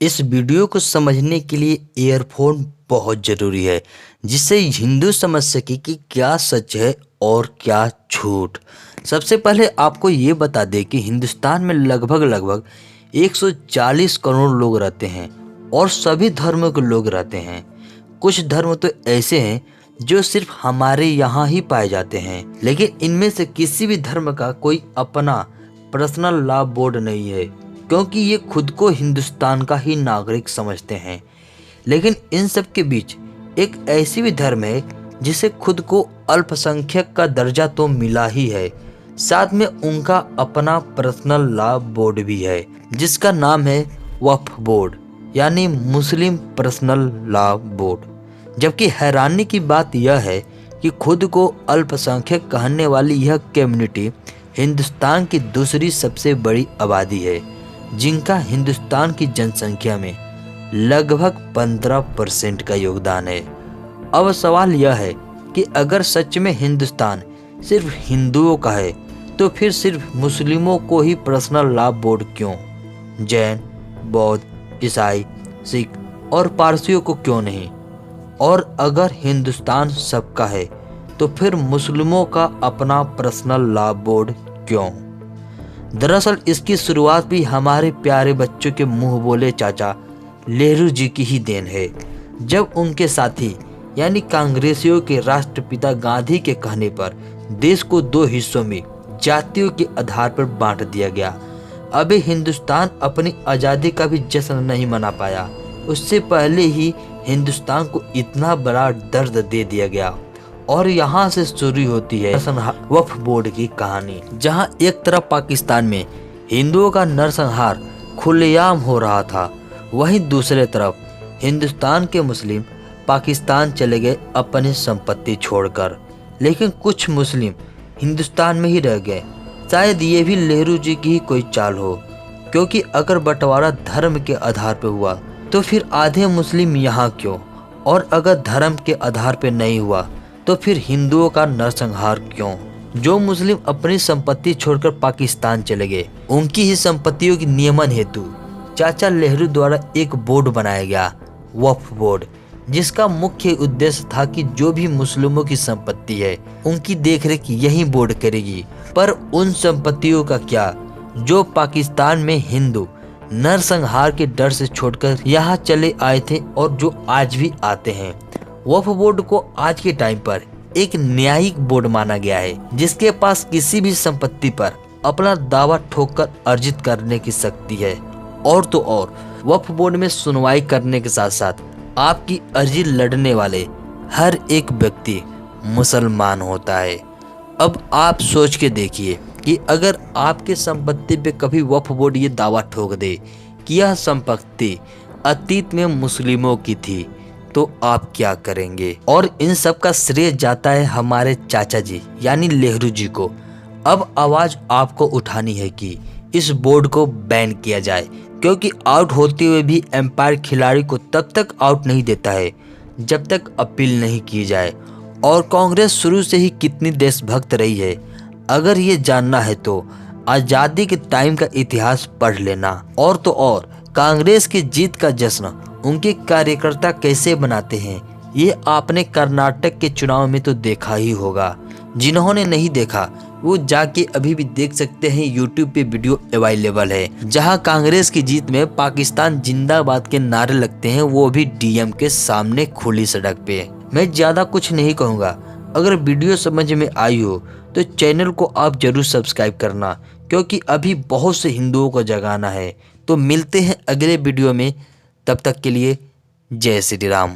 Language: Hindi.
इस वीडियो को समझने के लिए ईयरफोन बहुत ज़रूरी है, जिससे हिंदू समझ सके कि क्या सच है और क्या झूठ। सबसे पहले आपको ये बता दें कि हिंदुस्तान में लगभग 140 करोड़ लोग रहते हैं और सभी धर्मों के लोग रहते हैं। कुछ धर्म तो ऐसे हैं जो सिर्फ हमारे यहाँ ही पाए जाते हैं, लेकिन इनमें से किसी भी धर्म का कोई अपना पर्सनल लॉ बोर्ड नहीं है, क्योंकि ये खुद को हिंदुस्तान का ही नागरिक समझते हैं। लेकिन इन सब के बीच एक ऐसी भी धर्म है जिसे खुद को अल्पसंख्यक का दर्जा तो मिला ही है, साथ में उनका अपना पर्सनल लॉ बोर्ड भी है, जिसका नाम है वक्फ बोर्ड, यानी मुस्लिम पर्सनल लॉ बोर्ड। जबकि हैरानी की बात यह है कि खुद को अल्पसंख्यक कहने वाली यह कम्युनिटी हिंदुस्तान की दूसरी सबसे बड़ी आबादी है, जिनका हिंदुस्तान की जनसंख्या में लगभग 15% का योगदान है। अब सवाल यह है कि अगर सच में हिंदुस्तान सिर्फ हिंदुओं का है, तो फिर सिर्फ मुस्लिमों को ही पर्सनल लॉ बोर्ड क्यों? जैन, बौद्ध, ईसाई, सिख और पारसियों को क्यों नहीं? और अगर हिंदुस्तान सबका है, तो फिर मुस्लिमों का अपना पर्सनल लॉ बोर्ड क्यों? दरअसल इसकी शुरुआत भी हमारे प्यारे बच्चों के मुंह बोले चाचा नेहरू जी की ही देन है, जब उनके साथी यानी कांग्रेसियों के राष्ट्रपिता गांधी के कहने पर देश को दो हिस्सों में जातियों के आधार पर बांट दिया गया। अभी हिंदुस्तान अपनी आज़ादी का भी जश्न नहीं मना पाया, उससे पहले ही हिंदुस्तान को इतना बड़ा दर्द दे दिया गया। और यहाँ से शुरू होती है वक्फ बोर्ड की कहानी, जहाँ एक तरफ पाकिस्तान में हिंदुओं का नरसंहार खुलेआम हो रहा था, वहीं दूसरे तरफ हिंदुस्तान के मुस्लिम पाकिस्तान चले गए अपनी संपत्ति छोड़कर। लेकिन कुछ मुस्लिम हिंदुस्तान में ही रह गए। शायद ये भी नेहरू जी की ही कोई चाल हो, क्योंकि अगर बंटवारा धर्म के आधार पर हुआ तो फिर आधे मुस्लिम यहाँ क्यों, और अगर धर्म के आधार पर नहीं हुआ तो फिर हिंदुओं का नरसंहार क्यों? जो मुस्लिम अपनी संपत्ति छोड़कर पाकिस्तान चले गए, उनकी ही संपत्तियों की नियमन हेतु चाचा नेहरू द्वारा एक बोर्ड बनाया गया, वक्फ बोर्ड, जिसका मुख्य उद्देश्य था कि जो भी मुस्लिमों की संपत्ति है उनकी देखरेख यही बोर्ड करेगी। पर उन संपत्तियों का क्या जो पाकिस्तान में हिंदू नरसंहार के डर से छोड़कर यहाँ चले आए थे और जो आज भी आते हैं। वक्फ बोर्ड को आज के टाइम पर एक न्यायिक बोर्ड माना गया है, जिसके पास किसी भी संपत्ति पर अपना दावा ठोककर अर्जित करने की शक्ति है। और तो और वक्फ बोर्ड में सुनवाई करने के साथ साथ आपकी अर्जी लड़ने वाले हर एक व्यक्ति मुसलमान होता है। अब आप सोच के देखिए कि अगर आपके संपत्ति पे कभी वक्फ बोर्ड ये दावा ठोक दे कि यह संपत्ति अतीत में मुस्लिमों की थी, तो आप क्या करेंगे? और इन सब का श्रेय जाता है हमारे चाचा जी यानी नेहरू जी को। अब आवाज आपको उठानी है कि इस बोर्ड को बैन किया जाए, क्योंकि आउट होते हुए भी एम्पायर खिलाड़ी को तब तक आउट नहीं देता है जब तक अपील नहीं की जाए। और कांग्रेस शुरू से ही कितनी देशभक्त रही है, अगर ये जानना है तो आज़ादी के टाइम का इतिहास पढ़ लेना। और तो और कांग्रेस की जीत का जश्न उनके कार्यकर्ता कैसे बनाते हैं, ये आपने कर्नाटक के चुनाव में तो देखा ही होगा। जिन्होंने नहीं देखा वो जाके अभी भी देख सकते हैं, यूट्यूब पे वीडियो अवेलेबल है, जहां कांग्रेस की जीत में पाकिस्तान जिंदाबाद के नारे लगते हैं, वो भी डीएम के सामने खुली सड़क पे। मैं ज्यादा कुछ नहीं कहूँगा। अगर वीडियो समझ में आई हो तो चैनल को आप जरूर सब्सक्राइब करना, क्योंकि अभी बहुत से हिंदुओं को जगाना है। तो मिलते हैं अगले वीडियो में, तब तक के लिए जय श्री राम।